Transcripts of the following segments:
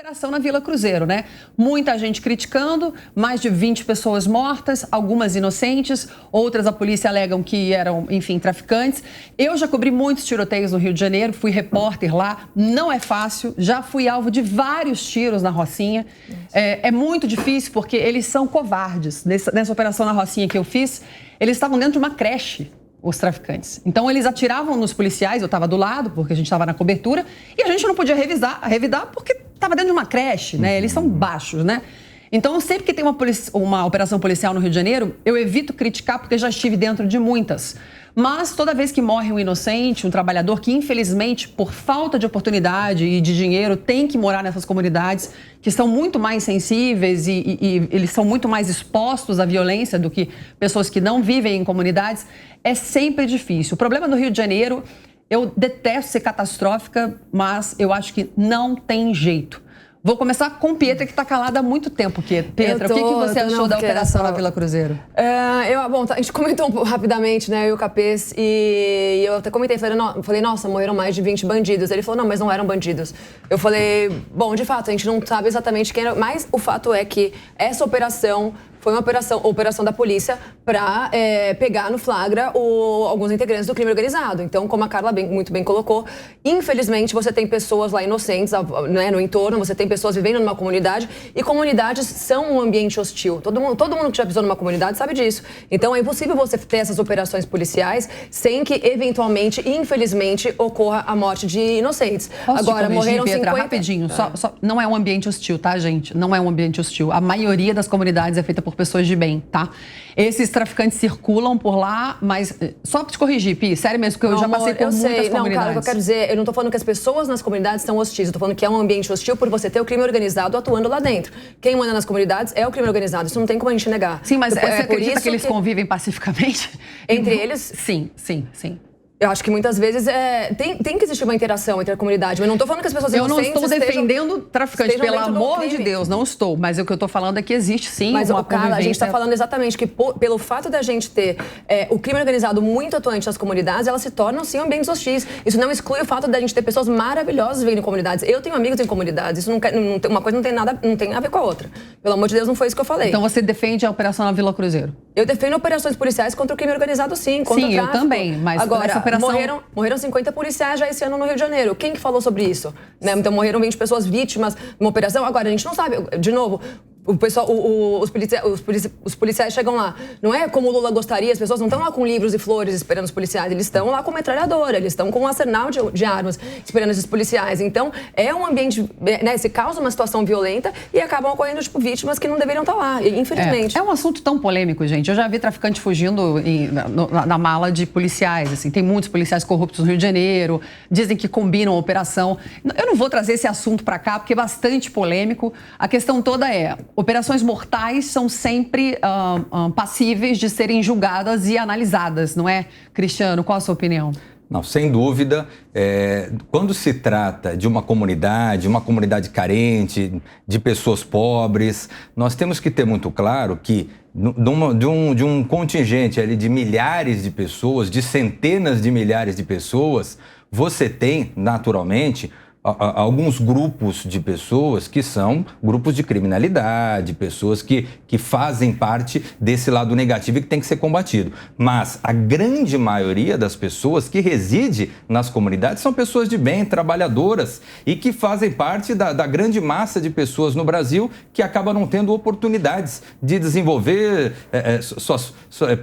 Operação na Vila Cruzeiro, né? Muita gente criticando, mais de 20 pessoas mortas, algumas inocentes, outras a polícia alegam que eram, enfim, traficantes. Eu já cobri muitos tiroteios no Rio de Janeiro, fui repórter lá, não é fácil, já fui alvo de vários tiros na Rocinha. É muito difícil porque eles são covardes. Nessa operação na Rocinha que eu fiz, eles estavam dentro de uma creche, os traficantes. Então, eles atiravam nos policiais, eu estava do lado, porque a gente estava na cobertura, e a gente não podia revidar porque estava dentro de uma creche, né? Eles são baixos, né? Então, sempre que tem uma operação policial no Rio de Janeiro, eu evito criticar porque já estive dentro de muitas. Mas toda vez que morre um inocente, um trabalhador que, infelizmente, por falta de oportunidade e de dinheiro, tem que morar nessas comunidades que são muito mais sensíveis e eles são muito mais expostos à violência do que pessoas que não vivem em comunidades, é sempre difícil. O problema do Rio de Janeiro, eu detesto ser catastrófica, mas eu acho que não tem jeito. Vou começar com Pietra, que está calada há muito tempo. Pietra, o que você achou da operação na Vila Cruzeiro? A gente comentou rapidamente, né, eu e o Capês, e eu até comentei, falei, nossa, morreram mais de 20 bandidos. Ele falou, não, mas não eram bandidos. Eu falei, bom, de fato, a gente não sabe exatamente quem era, mas o fato é que essa operação foi uma operação da polícia para pegar no flagra alguns integrantes do crime organizado. Então, como a Carla muito bem colocou, infelizmente você tem pessoas lá inocentes, né, no entorno, você tem pessoas vivendo numa comunidade, e comunidades são um ambiente hostil. Todo mundo que já pisou numa comunidade sabe disso. Então, é impossível você ter essas operações policiais sem que, eventualmente, infelizmente, ocorra a morte de inocentes. Agora, morreram 50... Rapidinho, não é um ambiente hostil, tá, gente? Não é um ambiente hostil. A maioria das comunidades é feita por pessoas de bem, tá? Esses traficantes circulam por lá, mas só pra te corrigir, Pi, sério mesmo, porque eu já passei por muitas comunidades. Não, cara, o que eu quero dizer, eu não tô falando que as pessoas nas comunidades são hostis, eu tô falando que é um ambiente hostil por você ter o crime organizado atuando lá dentro. Quem manda nas comunidades é o crime organizado, isso não tem como a gente negar. Sim, mas você acredita que eles convivem pacificamente? Entre eles? Sim. Eu acho que muitas vezes tem que existir uma interação entre a comunidade. Eu não estou falando que as pessoas inocentes Eu não estou defendendo traficantes, pelo amor de Deus, não estou. Mas o que eu estou falando é que existe sim uma convivência. Carla, a gente está falando exatamente que pelo fato da gente ter o crime organizado muito atuante nas comunidades, elas se tornam sim ambientes hostis. Isso não exclui o fato da gente ter pessoas maravilhosas vivendo em comunidades. Eu tenho amigos em comunidades. Isso uma coisa não tem a ver com a outra. Pelo amor de Deus, não foi isso que eu falei. Então você defende a operação na Vila Cruzeiro? Eu defendo operações policiais contra o crime organizado, sim. Contra o tráfico. Eu também, mas agora, essa operação... morreram 50 policiais já esse ano no Rio de Janeiro. Quem que falou sobre isso? Né? Então morreram 20 pessoas vítimas de uma operação. Agora, a gente não sabe, de novo... O pessoal, os policiais chegam lá. Não é como o Lula gostaria, as pessoas não estão lá com livros e flores esperando os policiais. Eles estão lá com metralhadora, eles estão com um arsenal de armas esperando esses policiais. Então, é um ambiente, né, se causa uma situação violenta e acabam ocorrendo, vítimas que não deveriam estar lá, infelizmente. É um assunto tão polêmico, gente. Eu já vi traficante fugindo na mala de policiais, assim. Tem muitos policiais corruptos no Rio de Janeiro, dizem que combinam a operação. Eu não vou trazer esse assunto para cá, porque é bastante polêmico. A questão toda é... Operações mortais são sempre passíveis de serem julgadas e analisadas, não é, Cristiano? Qual a sua opinião? Não, sem dúvida. Quando se trata de uma comunidade carente, de pessoas pobres, nós temos que ter muito claro que de um contingente ali de milhares de pessoas, de centenas de milhares de pessoas, você tem, naturalmente, alguns grupos de pessoas que são grupos de criminalidade, pessoas que fazem parte desse lado negativo e que tem que ser combatido. Mas a grande maioria das pessoas que reside nas comunidades são pessoas de bem, trabalhadoras e que fazem parte da grande massa de pessoas no Brasil que acabam não tendo oportunidades de desenvolver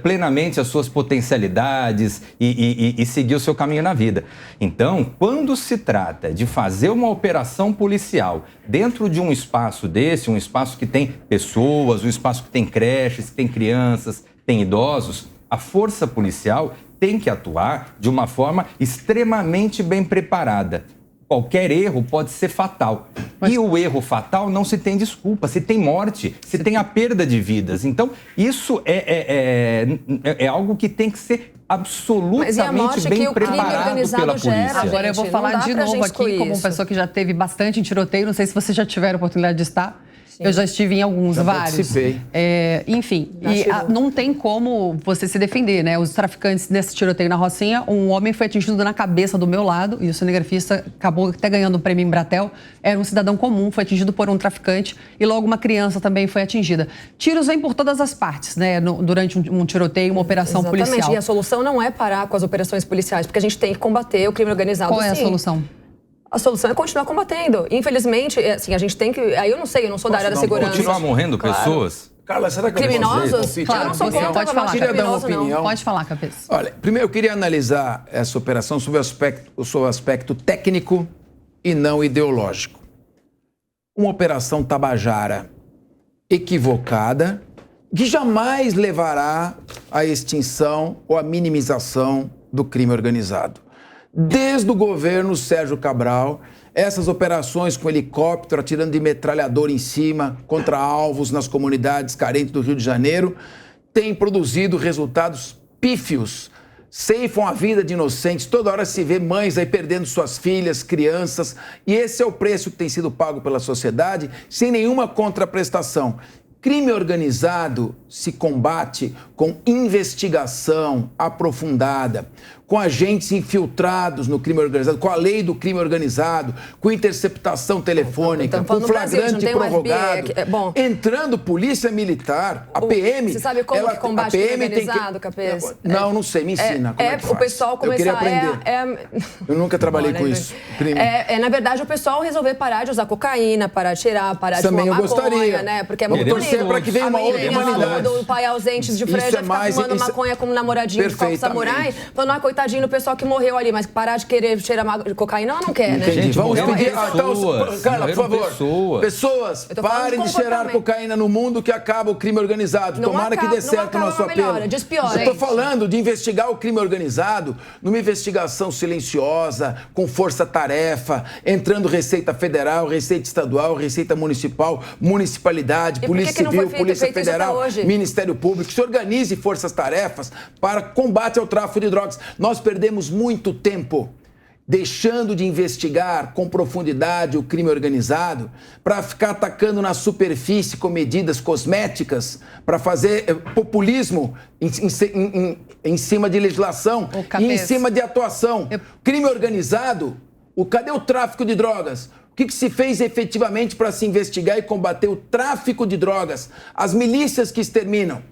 plenamente as suas potencialidades e seguir o seu caminho na vida. Então, quando se trata de fazer uma operação policial dentro de um espaço desse, um espaço que tem pessoas, um espaço que tem creches, que tem crianças, tem idosos, a força policial tem que atuar de uma forma extremamente bem preparada. Qualquer erro pode ser fatal. E o erro fatal não se tem desculpa, se tem morte, se tem a perda de vidas. Então, isso é algo que tem que ser absolutamente bem preparado pela polícia. Agora eu vou falar de novo aqui, como uma pessoa que já teve bastante em tiroteio, não sei se vocês já tiveram a oportunidade de estar. Eu já estive em alguns, já vários. Participei. Enfim, não tem como você se defender, né? Os traficantes nesse tiroteio na Rocinha, um homem foi atingido na cabeça do meu lado e o cinegrafista acabou até ganhando o prêmio Embratel. Era um cidadão comum, foi atingido por um traficante e logo uma criança também foi atingida. Tiros vêm por todas as partes, né? Durante um tiroteio, uma operação policial. Exatamente, e a solução não é parar com as operações policiais, porque a gente tem que combater o crime organizado. Qual é a solução? A solução é continuar combatendo. Infelizmente, assim, a gente tem que... Aí eu não sei, eu não sou da área da segurança. Continuar morrendo pessoas? Carla, será que criminosos? Eu Claro, eu não sou contra, pode falar. Queria dar uma opinião. Não. Pode falar, Capês. Olha, primeiro eu queria analisar essa operação sob o seu aspecto técnico e não ideológico. Uma operação tabajara equivocada que jamais levará à extinção ou à minimização do crime organizado. Desde o governo Sérgio Cabral, essas operações com helicóptero atirando de metralhador em cima contra alvos nas comunidades carentes do Rio de Janeiro têm produzido resultados pífios, ceifam a vida de inocentes. Toda hora se vê mães aí perdendo suas filhas, crianças, e esse é o preço que tem sido pago pela sociedade sem nenhuma contraprestação. Crime organizado se combate com investigação aprofundada, com agentes infiltrados no crime organizado, com a lei do crime organizado, com interceptação telefônica, com flagrante prorrogado, entrando polícia militar, a PM... Você sabe como que combate o crime organizado, Capês? Não sei, me ensina como é que faz. O pessoal começar... Eu queria aprender. Eu nunca trabalhei com isso. Na verdade, o pessoal resolver parar de usar cocaína, parar de cheirar, parar de fumar maconha, gostaria, né? Porque é muito bonito. Para que venha uma outra humanidade. Do pai ausente de franja ficar fumando maconha como namoradinho de copo samurai, falando, coitadinho do pessoal que morreu ali, mas parar de querer cheirar cocaína, ela não quer, né? Gente, vamos pedir... Carla, por favor. Pessoas, parem de cheirar cocaína no mundo que acaba o crime organizado. Tomara que dê certo o nosso apelo. Eu estou falando de investigar o crime organizado numa investigação silenciosa, com força-tarefa, entrando Receita Federal, Receita Estadual, Receita Municipal, Municipalidade, Polícia Civil, Polícia Federal, Ministério Público. Se organize forças-tarefas para combate ao tráfico de drogas. Nós perdemos muito tempo deixando de investigar com profundidade o crime organizado para ficar atacando na superfície com medidas cosméticas, para fazer populismo em cima de legislação e em cima de atuação. Crime organizado, cadê o tráfico de drogas? O que se fez efetivamente para se investigar e combater o tráfico de drogas? As milícias que exterminam.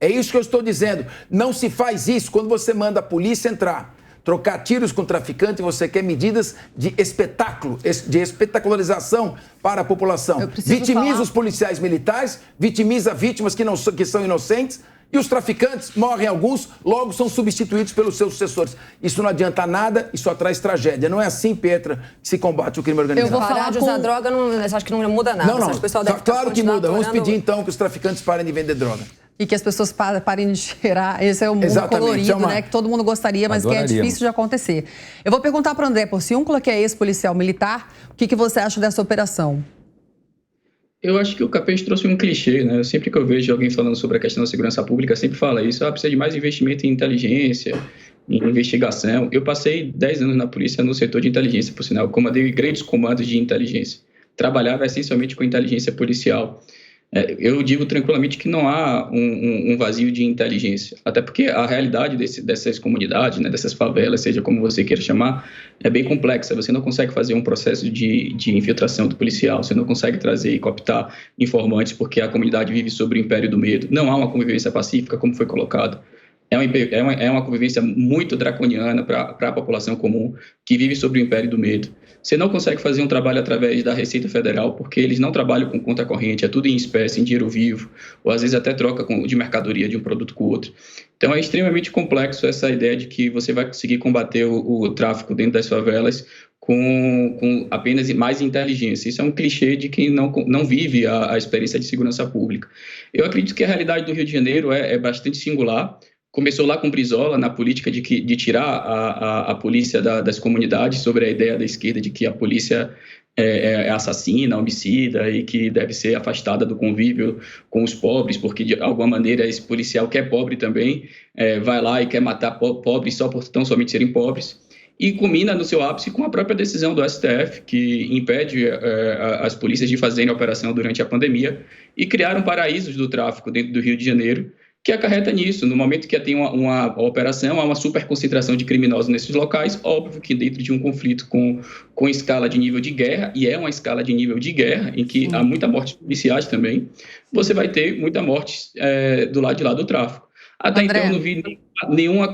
É isso que eu estou dizendo. Não se faz isso quando você manda a polícia entrar, trocar tiros com traficante, você quer medidas de espetáculo, de espetacularização para a população. Vitimiza os policiais militares, vitimiza vítimas que são inocentes, e os traficantes, morrem alguns, logo são substituídos pelos seus sucessores. Isso não adianta nada e só traz tragédia. Não é assim, Petra, que se combate o crime organizado. Eu vou falar de usar droga, acho que não muda nada. Não, claro que muda. Vamos pedir então que os traficantes parem de vender droga. E que as pessoas parem de cheirar. Esse é o mundo colorido, né? Que todo mundo gostaria, mas que é difícil de acontecer. Eu vou perguntar para o André Porciúncula, que é ex-policial militar, o que você acha dessa operação? Eu acho que o Capês trouxe um clichê, né? Sempre que eu vejo alguém falando sobre a questão da segurança pública, sempre fala isso. Precisa de mais investimento em inteligência, em investigação. Eu passei 10 anos na polícia no setor de inteligência, por sinal. Comandei grandes comandos de inteligência. Trabalhava essencialmente com inteligência policial. Eu digo tranquilamente que não há um vazio de inteligência, até porque a realidade dessas comunidades, né, dessas favelas, seja como você queira chamar, é bem complexa. Você não consegue fazer um processo de infiltração do policial, você não consegue trazer e cooptar informantes porque a comunidade vive sob o império do medo. Não há uma convivência pacífica, como foi colocado. É uma convivência muito draconiana para a população comum que vive sob o império do medo. Você não consegue fazer um trabalho através da Receita Federal, porque eles não trabalham com conta corrente, é tudo em espécie, em dinheiro vivo, ou às vezes até troca de mercadoria de um produto com o outro. Então é extremamente complexo essa ideia de que você vai conseguir combater o tráfico dentro das favelas com apenas mais inteligência. Isso é um clichê de quem não vive a experiência de segurança pública. Eu acredito que a realidade do Rio de Janeiro é bastante singular. Começou lá com Brizola, na política de tirar a polícia das comunidades, sobre a ideia da esquerda de que a polícia é assassina, homicida e que deve ser afastada do convívio com os pobres, porque de alguma maneira esse policial que é pobre também vai lá e quer matar pobres só por tão somente serem pobres. e culmina no seu ápice com a própria decisão do STF, que impede as polícias de fazerem a operação durante a pandemia e criaram paraísos do tráfico dentro do Rio de Janeiro, que acarreta nisso. No momento que tem uma operação, há uma superconcentração de criminosos nesses locais, óbvio que dentro de um conflito com escala de nível de guerra, e é uma escala de nível de guerra, em que há muita morte policiais também, você vai ter muita morte do lado de lá do tráfico. Até André, então, eu não vi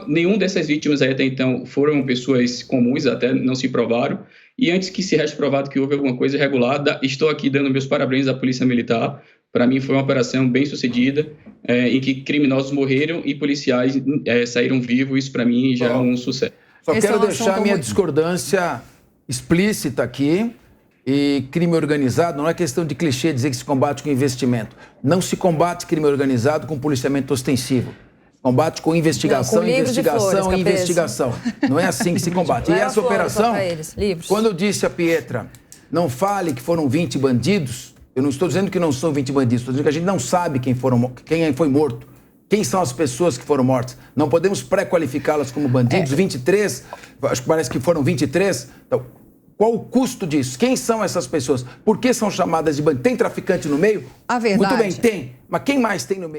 nenhum dessas vítimas aí até então foram pessoas comuns, até não se provaram. E antes que se reste provado que houve alguma coisa irregular, estou aqui dando meus parabéns à Polícia Militar. Para mim foi uma operação bem sucedida, em que criminosos morreram e policiais saíram vivos. Isso para mim já é um sucesso. Só quero deixar a minha discordância explícita aqui. E crime organizado não é questão de clichê dizer que se combate com investimento. Não se combate crime organizado com policiamento ostensivo. Combate com investigação, investigação. Não é assim que se combate. E essa operação, quando eu disse a Pietra, não fale que foram 20 bandidos, eu não estou dizendo que não são 20 bandidos, estou dizendo que a gente não sabe quem foi morto, quem são as pessoas que foram mortas. Não podemos pré-qualificá-las como bandidos. 23, acho que parece que foram 23. Então, qual o custo disso? Quem são essas pessoas? Por que são chamadas de bandidos? Tem traficante no meio? A verdade. Muito bem, tem. Mas quem mais tem no meio?